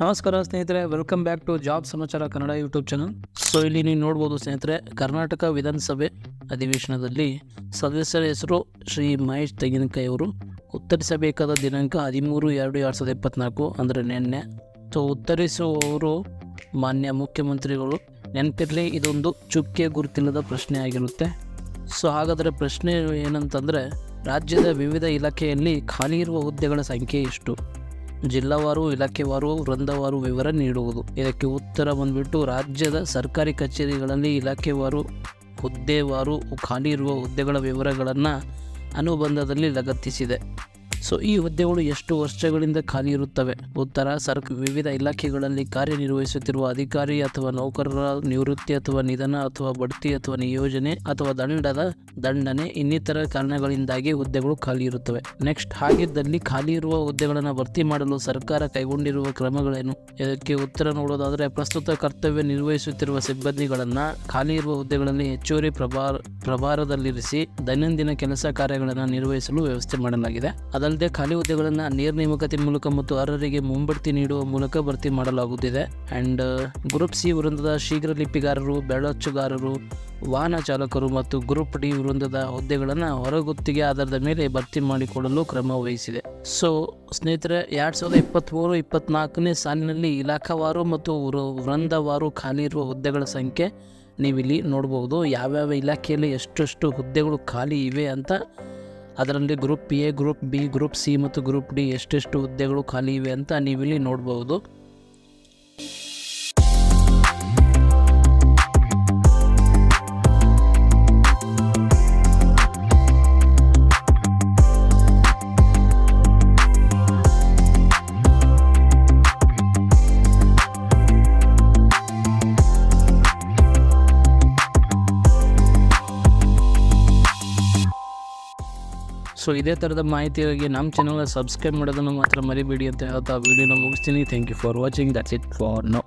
ನಮಸ್ಕಾರ ಸ್ನೇಹಿತರೆ, welcome back to job ಸಮಾಚಾರ ಕನ್ನಡ ಯೂಟ್ಯೂಬ್ ಚಾನಲ್. ಸೊ ಇಲ್ಲಿ ನೀವು ನೋಡ್ಬೋದು ಸ್ನೇಹಿತರೆ, ಕರ್ನಾಟಕ ವಿಧಾನಸಭೆ ಅಧಿವೇಶನದಲ್ಲಿ ಸದಸ್ಯರ ಹೆಸರು ಶ್ರೀ ಮಹೇಶ್ ತೆಂಗಿನಕಾಯಿ ಅವರು. ಉತ್ತರಿಸಬೇಕಾದ ದಿನಾಂಕ 13/2/2024 ಅಂದರೆ ನಿನ್ನೆ. ಸೊ ಉತ್ತರಿಸುವವರು ಮಾನ್ಯ ಮುಖ್ಯಮಂತ್ರಿಗಳು. ನೆನಪಿರಲಿ, ಇದೊಂದು ಚುಕ್ಕೆ ಗುರುತಿಲ್ಲದ ಪ್ರಶ್ನೆ ಆಗಿರುತ್ತೆ. ಸೊ ಹಾಗಾದರೆ ಪ್ರಶ್ನೆ ಏನಂತಂದರೆ, ರಾಜ್ಯದ ವಿವಿಧ ಇಲಾಖೆಯಲ್ಲಿ ಖಾಲಿ ಇರುವ ಹುದ್ದೆಗಳ ಸಂಖ್ಯೆ ಎಷ್ಟು? ಜಿಲ್ಲಾವಾರು, ಇಲಾಖೆವಾರು, ವೃಂದವಾರು ವಿವರ ನೀಡುವುದು. ಇದಕ್ಕೆ ಉತ್ತರ ಬಂದುಬಿಟ್ಟು, ರಾಜ್ಯದ ಸರ್ಕಾರಿ ಕಚೇರಿಗಳಲ್ಲಿ ಇಲಾಖೆವಾರು, ಹುದ್ದೆವಾರು ಖಾಲಿ ಇರುವ ಹುದ್ದೆಗಳ ವಿವರಗಳನ್ನು ಅನುಬಂಧದಲ್ಲಿ ಲಗತ್ತಿಸಿದೆ. ಸೊ ಈ ಹುದ್ದೆಗಳು ಎಷ್ಟು ವರ್ಷಗಳಿಂದ ಖಾಲಿ ಇರುತ್ತವೆ? ಉತ್ತರ, ವಿವಿಧ ಇಲಾಖೆಗಳಲ್ಲಿ ಕಾರ್ಯನಿರ್ವಹಿಸುತ್ತಿರುವ ಅಧಿಕಾರಿ ಅಥವಾ ನೌಕರರ ನಿವೃತ್ತಿ ಅಥವಾ ನಿಧನ ಅಥವಾ ಬಡ್ತಿ ಅಥವಾ ನಿಯೋಜನೆ ಅಥವಾ ದಂಡನೆ ಇನ್ನಿತರ ಕಾರಣಗಳಿಂದಾಗಿ ಹುದ್ದೆಗಳು ಖಾಲಿ ಇರುತ್ತವೆ. ನೆಕ್ಸ್ಟ್, ಹಾಗಿದ್ದಲ್ಲಿ ಖಾಲಿ ಇರುವ ಹುದ್ದೆಗಳನ್ನು ಭರ್ತಿ ಮಾಡಲು ಸರ್ಕಾರ ಕೈಗೊಂಡಿರುವ ಕ್ರಮಗಳೇನು? ಇದಕ್ಕೆ ಉತ್ತರ ನೋಡೋದಾದರೆ, ಪ್ರಸ್ತುತ ಕರ್ತವ್ಯ ನಿರ್ವಹಿಸುತ್ತಿರುವ ಸಿಬ್ಬಂದಿಗಳನ್ನು ಖಾಲಿ ಇರುವ ಹುದ್ದೆಗಳಲ್ಲಿ ಹೆಚ್ಚುವರಿ ಪ್ರಭಾರದಲ್ಲಿರಿಸಿ ದೈನಂದಿನ ಕೆಲಸ ಕಾರ್ಯಗಳನ್ನು ನಿರ್ವಹಿಸಲು ವ್ಯವಸ್ಥೆ ಮಾಡಲಾಗಿದೆ. ಅದಲ್ಲದೆ ಖಾಲಿ ಹುದ್ದೆಗಳನ್ನು ನೇರ ನೇಮಕಾತಿ ಮೂಲಕ ಮತ್ತು ಅರ್ಹರಿಗೆ ಮುಂಬಡ್ತಿ ನೀಡುವ ಮೂಲಕ ಭರ್ತಿ ಮಾಡಲಾಗುತ್ತಿದೆ. ಆ್ಯಂಡ್ ಗ್ರೂಪ್ ಸಿ ವೃಂದದ ಶೀಘ್ರ ಲಿಪಿಗಾರರು, ಬೆಳಚುಗಾರರು, ವಾಹನ ಚಾಲಕರು ಮತ್ತು ಗ್ರೂಪ್ ಡಿ ವೃಂದದ ಹುದ್ದೆಗಳನ್ನು ಹೊರಗುತ್ತಿಗೆ ಆಧಾರದ ಮೇಲೆ ಭರ್ತಿ ಮಾಡಿಕೊಳ್ಳಲು ಕ್ರಮ ವಹಿಸಿದೆ. ಸೊ ಸ್ನೇಹಿತರೆ, 2023-24ನೇ ಸಾಲಿನಲ್ಲಿ ಇಲಾಖಾವಾರು ಮತ್ತು ವೃಂದವಾರು ಖಾಲಿ ಇರುವ ಹುದ್ದೆಗಳ ಸಂಖ್ಯೆ ನೀವಿಲ್ಲಿ ನೋಡ್ಬೋದು. ಯಾವ್ಯಾವ ಇಲಾಖೆಯಲ್ಲಿ ಎಷ್ಟೆಷ್ಟು ಹುದ್ದೆಗಳು ಖಾಲಿ ಇವೆ ಅಂತ. ಅದರಲ್ಲಿ group A, group B, group C ಮತ್ತು ಗ್ರೂಪ್ ಡಿ ಎಷ್ಟೆಷ್ಟು ಹುದ್ದೆಗಳು ಖಾಲಿ ಇವೆ ಅಂತ ನೀವಿಲ್ಲಿ ನೋಡ್ಬೋದು. ಸೊ ಇದೇ ಥರದ ಮಾಹಿತಿಗಾಗಿ ನಮ್ಮ ಚಾನಲ್ನ ಸಬ್ಸ್ಕ್ರೈಬ್ ಮಾಡೋದನ್ನು ಮಾತ್ರ ಮರಿಬೇಡಿ ಅಂತ ಹೇಳ್ತಾ ವಿಡಿಯೋನ ಮುಗಿಸ್ತೀನಿ. Thank you for watching. That's it for now.